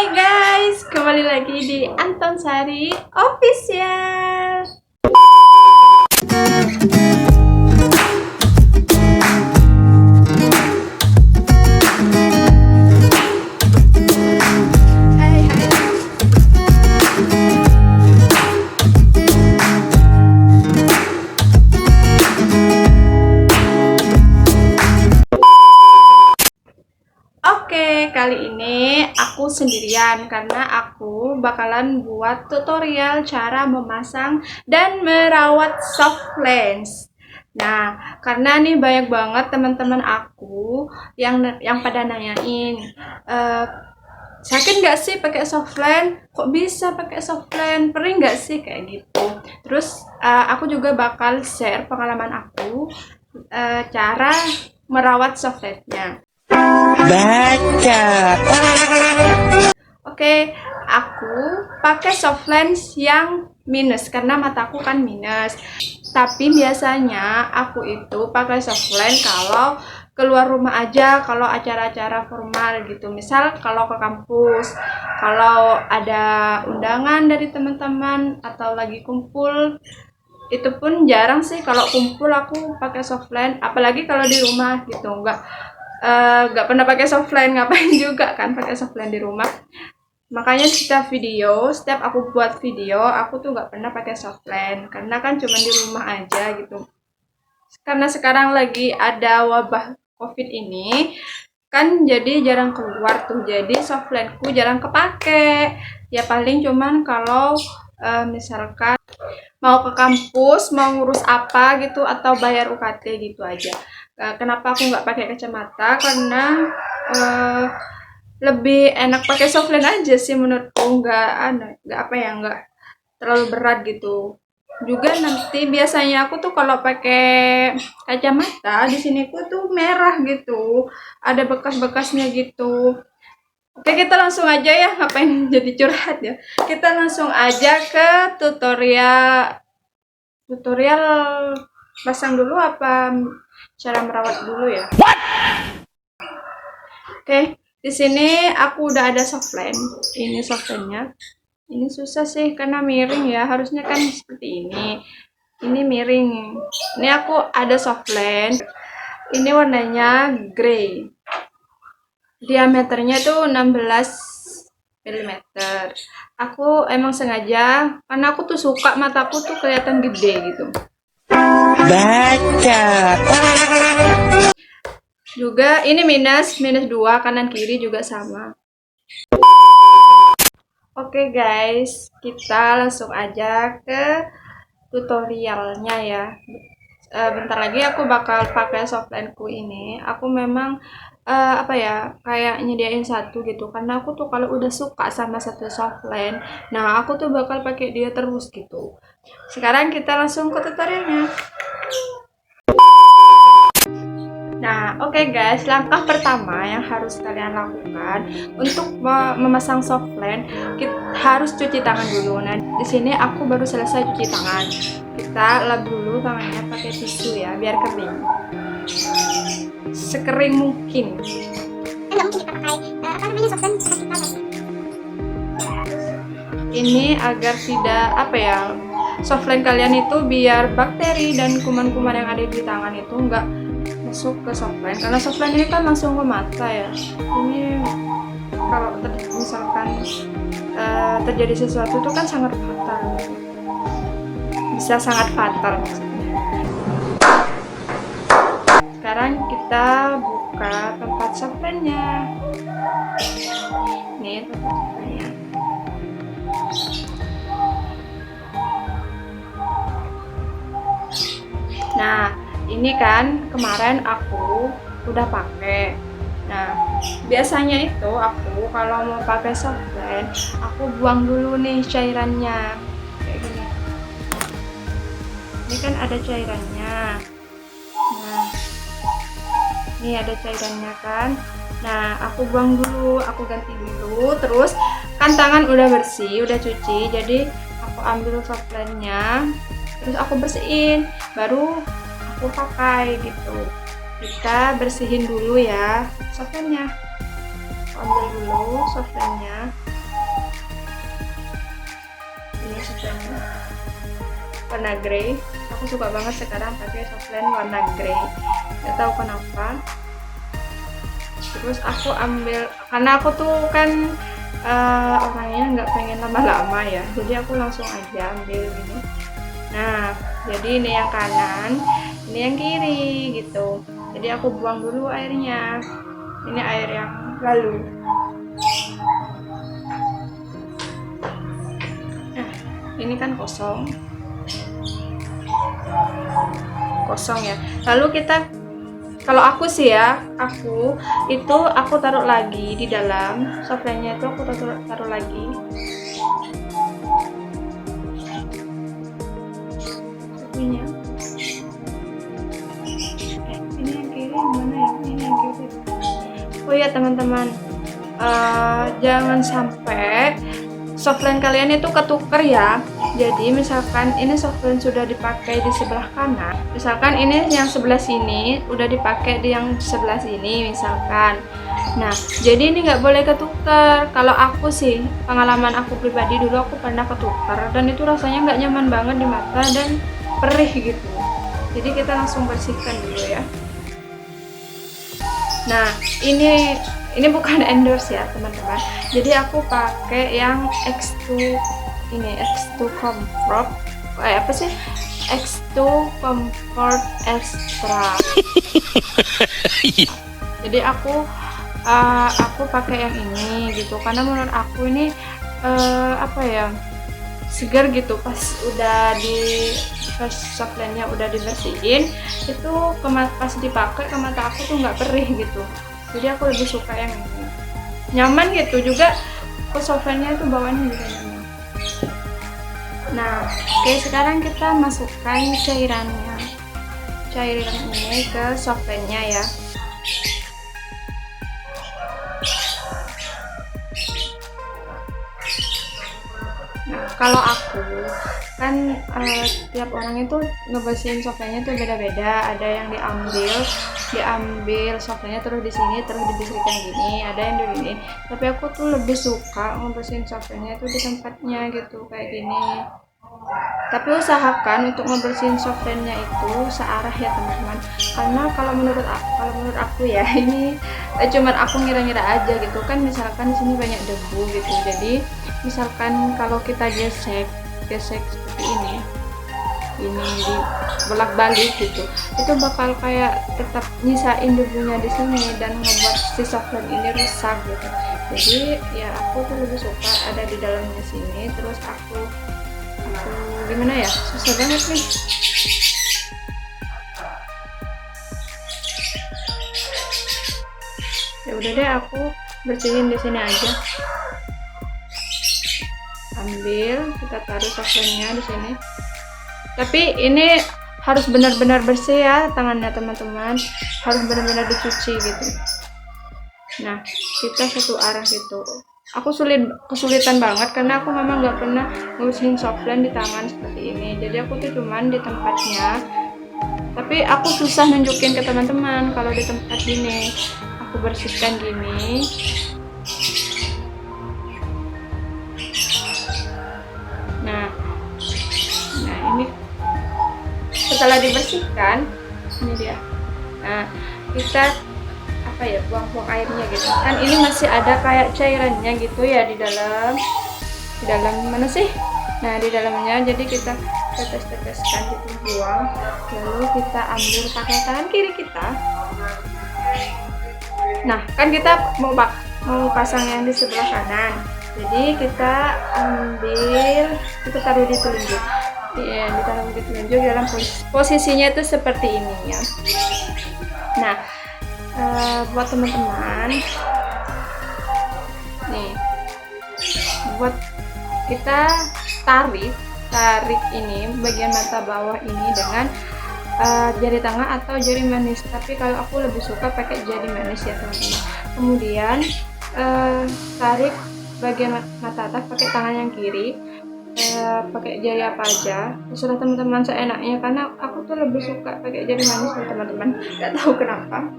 Hai guys, kembali lagi di Anton Sari Official. Hai, hai. Oke, kali ini aku sendirian karena aku bakalan buat tutorial cara memasang dan merawat soft lens. Nah, karena nih banyak banget teman-teman aku yang pada nanyain, eh, sakit nggak sih pakai soft lens? Kok bisa pakai soft lens? Perih nggak sih kayak gitu? Terus aku juga bakal share pengalaman aku cara merawat soft lensnya. Baca. Oke, aku pakai soft lens yang minus karena mataku kan minus. Tapi biasanya aku itu pakai soft lens kalau keluar rumah aja, kalau acara-acara formal gitu. Misal kalau ke kampus, kalau ada undangan dari teman-teman atau lagi kumpul, itu pun jarang sih kalau kumpul aku pakai soft lens, apalagi kalau di rumah gitu. Nggak pernah pakai soft lens, ngapain juga kan pakai soft lens di rumah. Makanya setiap aku buat video, aku tuh nggak pernah pakai soft lens karena kan cuma di rumah aja gitu. Karena sekarang lagi ada wabah COVID ini, kan jadi jarang keluar tuh. Jadi soft lensku jarang kepake. Ya paling cuman kalau misalkan mau ke kampus, mau ngurus apa gitu atau bayar UKT gitu aja. Kenapa aku nggak pakai kacamata? Karena eh, lebih enak pakai softline aja sih menurutku, nggak terlalu berat gitu. Juga nanti biasanya aku tuh kalau pakai kacamata di siniku tuh merah gitu, ada bekas-bekasnya gitu. Oke, kita langsung aja ya, ngapain jadi curhat ya. Kita langsung aja ke tutorial tutorial pasang dulu apa cara merawat dulu ya. Oke, di sini aku udah ada softline. Ini softlinenya. Ini susah sih karena miring ya. Harusnya kan seperti ini. Ini miring. Ini aku ada softline. Ini warnanya grey. Diameternya tuh 16 mm. Aku emang sengaja karena aku tuh suka mataku tuh kelihatan gede gitu. Baca. Juga ini minus 2, kanan kiri juga sama. Oke guys, kita langsung aja ke tutorialnya ya. Bentar lagi aku bakal pakai softlineku ini. Aku memang kayak nyediain satu gitu karena aku tuh kalau udah suka sama satu softline, nah aku tuh bakal pakai dia terus gitu. Sekarang kita langsung ke tutorialnya. Nah, oke guys, langkah pertama yang harus kalian lakukan untuk memasang softline, kita harus cuci tangan dulu. Nah, di sini aku baru selesai cuci tangan. Kita lap dulu tangannya pakai tisu ya, biar kering. Sekering mungkin. Nggak mungkin kita pakai softline kita Ini agar tidak softline kalian itu biar bakteri dan kuman-kuman yang ada di tangan itu nggak masuk ke softline, karena softline ini kan langsung ke mata ya. Ini kalau misalkan terjadi sesuatu itu kan sangat fatal, bisa sangat fatal maksudnya. Sekarang kita buka tempat softline-nya. Ini tempat softline-nya. Nah, ini kan kemarin aku udah pakai. Nah, biasanya itu aku kalau mau pakai softline, aku buang dulu nih cairannya. Kayak gini. Ini kan ada cairannya. Nah, ini ada cairannya kan. Nah, aku buang dulu, aku ganti dulu. Terus kan tangan udah bersih, udah cuci. Jadi aku ambil softline-nya, terus aku bersihin, baru aku pakai gitu. Kita bersihin dulu ya softline-nya. Ambil dulu softline-nya. softlandnya warna grey. Aku suka banget sekarang pakai softland warna grey, nggak tahu kenapa. Terus aku ambil, karena aku tuh kan orangnya nggak pengen lama-lama ya, jadi aku langsung aja ambil ini. Nah, jadi ini yang kanan, ini yang kiri gitu. Jadi aku buang dulu airnya. Ini air yang lalu. Nah, ini kan kosong ya. Lalu kita, kalau aku sih ya, aku taruh lagi di dalam softlandnya itu, aku taruh lagi. Satunya. Ini yang kiri yang mana ya? Ini yang kiri. Oh ya teman-teman, jangan sampai softland kalian itu ketuker ya. Jadi misalkan ini softland sudah dipakai di sebelah kanan, misalkan ini yang sebelah sini udah dipakai di yang sebelah sini misalkan. Nah, jadi ini nggak boleh ketuker. Kalau aku sih, pengalaman aku pribadi dulu aku pernah ketuker dan itu rasanya nggak nyaman banget di mata dan perih gitu. Jadi kita langsung bersihkan dulu ya. Nah, ini bukan endorse ya teman-teman. Jadi aku pakai yang X2 Comfort, apa sih? X2 Comfort Extra. Jadi aku pakai yang ini gitu, karena menurut aku ini segar gitu. Pas udah softlandnya udah dibersihin, itu pas dipakai ke mata aku tuh nggak perih gitu. Jadi aku lebih suka yang ini, nyaman gitu juga. Ke softlandnya itu bawaannya juga nyaman. Nah, oke, sekarang kita masukkan cairan ini ke softlandnya ya. Nah, kalau aku kan tiap orang itu ngebersihin softlandnya tuh beda-beda. Ada yang diambil softlandnya terus di sini terus dibersihkan gini, ada yang di sini. Tapi aku tuh lebih suka ngebersihin softlandnya itu di tempatnya gitu, kayak gini. Tapi usahakan untuk ngebersihin softlandnya itu searah ya teman-teman, karena kalau menurut aku ya, ini cuman aku ngira-ngira aja gitu kan. Misalkan di sini banyak debu gitu, jadi misalkan kalau kita gesek seperti ini bolak-balik gitu, itu bakal kayak tetap nyisain debunya di sini dan ngebuat si softland ini rusak gitu. Jadi ya aku tuh lebih suka ada di dalamnya sini, terus aku gimana ya, susah banget nih. Ya udah deh, aku bersihin di sini aja. Ambil, kita taruh softlandnya di sini. Tapi ini harus benar-benar bersih ya tangannya teman-teman, harus benar-benar dicuci gitu. Nah, kita satu arah gitu. Aku kesulitan banget karena aku memang nggak pernah ngurusin softland di tangan seperti ini. Jadi aku tuh cuman di tempatnya. Tapi aku susah nunjukin ke teman-teman kalau di tempat gini. Aku bersihkan gini. Nah ini setelah dibersihkan, ini dia. Nah, kita buang-buang airnya gitu kan. Ini masih ada kayak cairannya gitu ya di dalam mana sih. Nah, di dalamnya, jadi kita tetes-teteskan gitu, buang. Lalu kita ambil pakai tangan kiri kita. Nah, kan kita mau pasang yang di sebelah kanan, jadi kita ambil, kita taruh di telunjuk. Ya, ditaruh di telunjuk dalam posisinya itu seperti ini ya. Nah, buat teman-teman nih, buat kita tarik ini bagian mata bawah ini dengan jari tengah atau jari manis. Tapi kalau aku lebih suka pakai jari manis ya teman-teman. Kemudian tarik bagian mata atas pakai tangan yang kiri, pakai jari apa aja, terserah teman-teman seenaknya, karena aku tuh lebih suka pakai jari manis ya teman-teman, nggak tahu kenapa.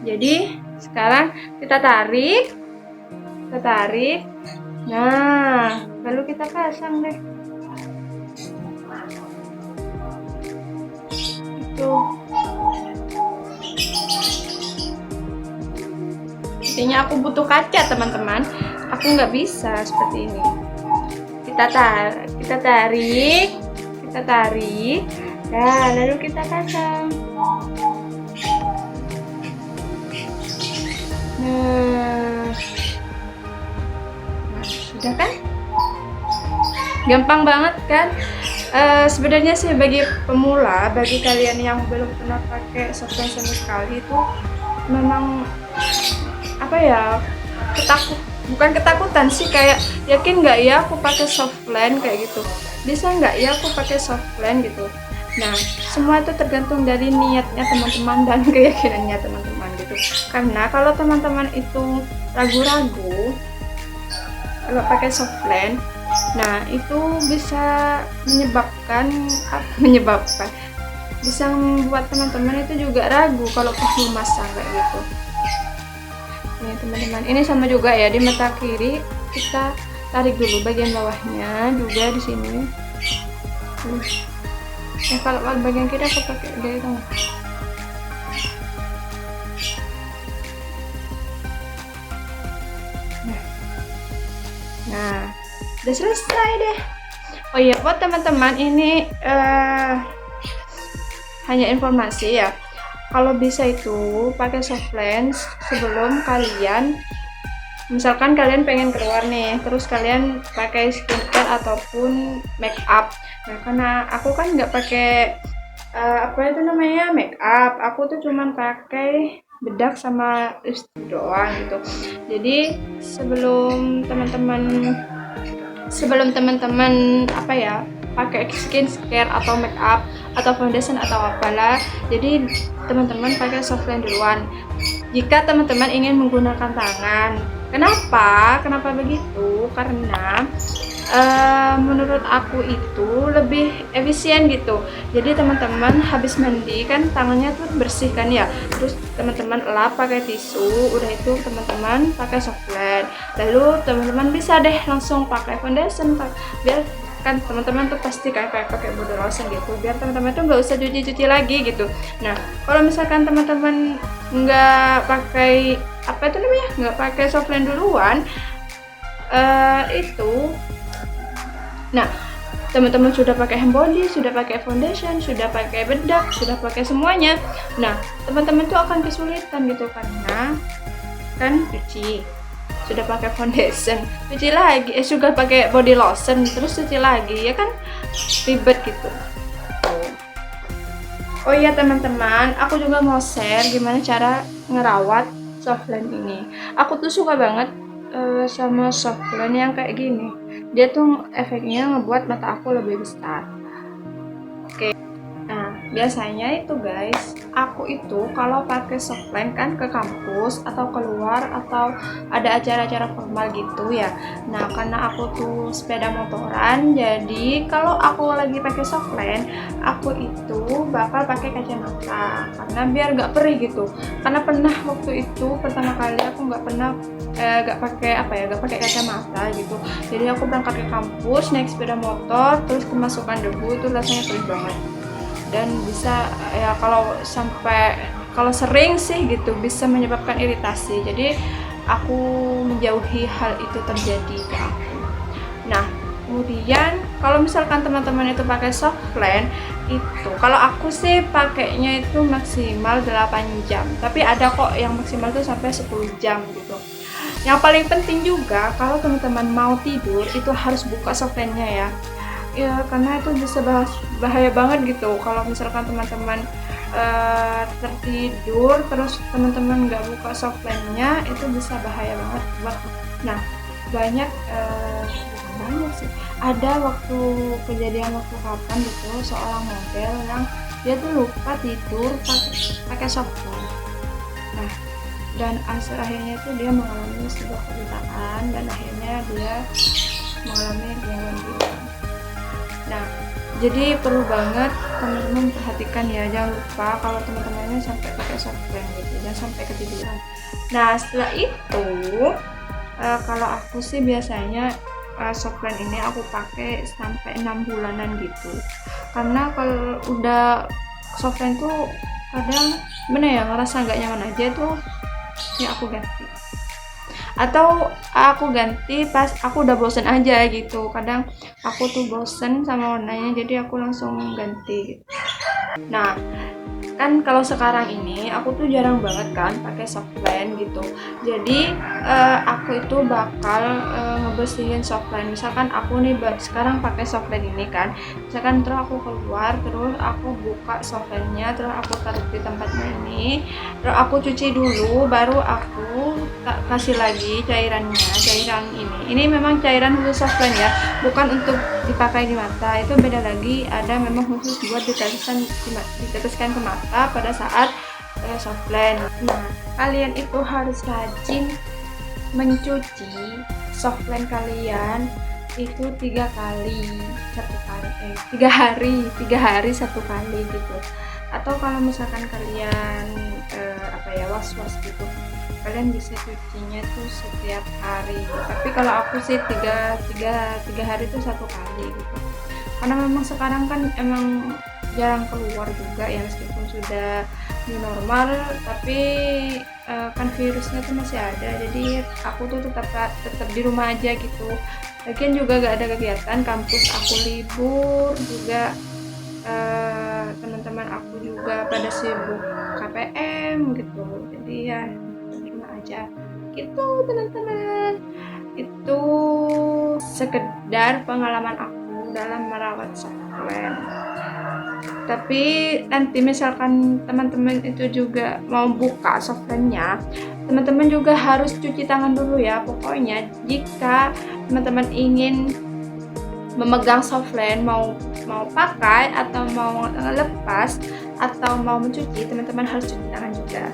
Jadi sekarang kita tarik, nah lalu kita pasang deh. gitu. Intinya aku butuh kaca teman-teman, aku nggak bisa seperti ini. Kita tarik, nah lalu kita pasang. Nah, sudah kan? Gampang banget kan? Sebenarnya sih bagi pemula, bagi kalian yang belum pernah pakai softline sama sekali itu memang apa ya, bukan ketakutan sih, kayak yakin nggak ya aku pakai softline kayak gitu, bisa nggak ya aku pakai softline gitu. Nah, semua itu tergantung dari niatnya teman-teman dan keyakinannya teman-teman gitu. Karena kalau teman-teman itu ragu-ragu kalau pakai softline, nah itu bisa menyebabkan bisa membuat teman-teman itu juga ragu kalau perlu masang kayak gitu. Nih teman-teman, ini sama juga ya, di mata kiri kita tarik dulu bagian bawahnya juga di sini. Kalau bagian kiri aku pakai dari tengah. Nah, udah selesai deh. Oh iya, buat teman-teman ini hanya informasi ya. Kalau bisa itu pakai softline sebelum kalian, misalkan kalian pengen keluar nih, terus kalian pakai skincare ataupun make up. Nah, karena aku kan nggak pakai apa itu namanya make up, aku tuh cuman pakai bedak sama lipstick doang gitu. Jadi sebelum teman-teman apa ya, pakai skincare atau make up atau foundation atau apalah, jadi teman-teman pakai softline duluan jika teman-teman ingin menggunakan tangan. Kenapa begitu? Karena menurut aku itu lebih efisien gitu. Jadi teman-teman habis mandi kan tangannya tuh bersih kan ya, terus teman-teman lap pakai tisu, udah itu teman-teman pakai softline, lalu teman-teman bisa deh langsung pakai foundation, biar kan teman-teman tuh pasti kayak pakai body lotion gitu, biar teman-teman tuh nggak usah cuci-cuci lagi gitu. Nah, kalau misalkan teman-teman nggak pakai apa itu namanya, nggak pakai softline duluan, nah teman-teman sudah pakai hand body, sudah pakai foundation, sudah pakai bedak, sudah pakai semuanya, nah teman-teman tuh akan kesulitan gitu, karena kan cuci, sudah pakai foundation, cuci lagi, sudah pakai body lotion, terus cuci lagi, ya kan ribet gitu. Oh iya teman-teman, aku juga mau share gimana cara ngerawat softline ini. Aku tuh suka banget sama softline yang kayak gini. Dia tuh efeknya ngebuat mata aku lebih besar. Oke. Nah, biasanya itu guys, aku itu kalau pakai softline kan ke kampus atau keluar atau ada acara-acara formal gitu ya. Nah, karena aku tuh sepeda motoran, jadi kalau aku lagi pakai softline, aku itu bakal pakai kacamata karena biar nggak perih gitu. Karena pernah waktu itu pertama kali aku nggak pakai kacamata gitu. Jadi aku berangkat ke kampus naik sepeda motor, terus kemasukan debu, itu rasanya perih banget. Dan bisa ya kalau sering sih gitu bisa menyebabkan iritasi. Jadi aku menjauhi hal itu terjadi ke aku. Nah, kemudian kalau misalkan teman-teman itu pakai softline itu, kalau aku sih pakainya itu maksimal 8 jam, tapi ada kok yang maksimal tuh sampai 10 jam gitu. Yang paling penting juga kalau teman-teman mau tidur itu harus buka softline-nya ya, karena itu bisa bahaya banget gitu kalau misalkan teman-teman tertidur terus teman-teman nggak buka softline-nya, itu bisa bahaya banget buat. Nah, banyak sih, ada kejadian waktu kapan gitu, seorang model yang dia tuh lupa tidur pakai softline. Nah, dan akhirnya itu dia mengalami sebuah penderitaan dan akhirnya dia mengalami gangguan jiwa. Nah, jadi perlu banget teman-teman perhatikan ya, jangan lupa kalau teman-temannya sampai pakai softline gitu, jangan sampai ketiduran. Nah, setelah itu kalau aku sih biasanya softline ini aku pakai sampai 6 bulanan gitu, karena kalau udah softline tuh kadang bener ya ngerasa nggak nyaman aja tuh, ya aku ganti. Atau aku ganti pas aku udah bosen aja gitu. Kadang aku tuh bosen sama warnanya, jadi aku langsung ganti gitu. Nah, kan kalau sekarang ini aku tuh jarang banget kan pakai softline gitu. Jadi aku itu bakal ngebersihin softline. Misalkan aku nih sekarang pakai softline ini kan, misalkan terus aku keluar, terus aku buka softline-nya, terus aku taruh di tempatnya ini, terus aku cuci dulu, baru aku kasih lagi cairan ini memang cairan khusus softline ya, bukan untuk dipakai di mata. Itu beda lagi, ada memang khusus buat diteteskan ke mata pada saat softline. Nah, kalian itu harus rajin mencuci softline kalian itu 3 hari 1 kali gitu. Atau kalau misalkan kalian was-was gitu, kalian bisa cucinya tuh setiap hari. Tapi kalau aku sih tiga hari itu 1 kali gitu. Karena memang sekarang kan emang jarang keluar juga ya, meskipun sudah new normal, tapi kan virusnya tuh masih ada. Jadi aku tuh tetap di rumah aja gitu. Lagian juga gak ada kegiatan, kampus aku libur juga, teman-teman aku juga pada sibuk KPM gitu. Jadi ya di rumah aja gitu teman-teman. Itu sekedar pengalaman aku dalam merawat softline. Tapi nanti misalkan teman-teman itu juga mau buka softline-nya, teman-teman juga harus cuci tangan dulu ya. Pokoknya jika teman-teman ingin memegang softline, mau pakai atau mau lepas atau mau mencuci, teman-teman harus cuci tangan juga.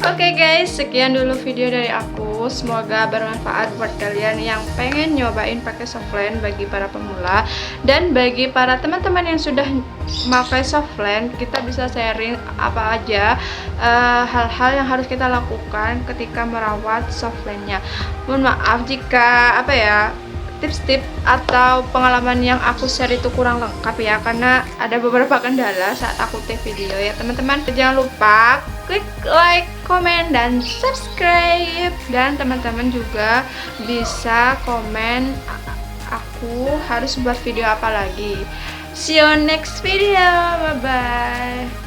Oke guys, sekian dulu video dari aku. Semoga bermanfaat buat kalian yang pengen nyobain pakai softline bagi para pemula, dan bagi para teman-teman yang sudah pakai softline, kita bisa sharing apa aja hal-hal yang harus kita lakukan ketika merawat softline-nya. Mohon maaf jika tips-tips atau pengalaman yang aku share itu kurang lengkap ya, karena ada beberapa kendala saat aku take video ya teman-teman. Jangan lupa klik like, komen, dan subscribe. Dan teman-teman juga bisa komen aku harus buat video apa lagi. See you next video, bye bye.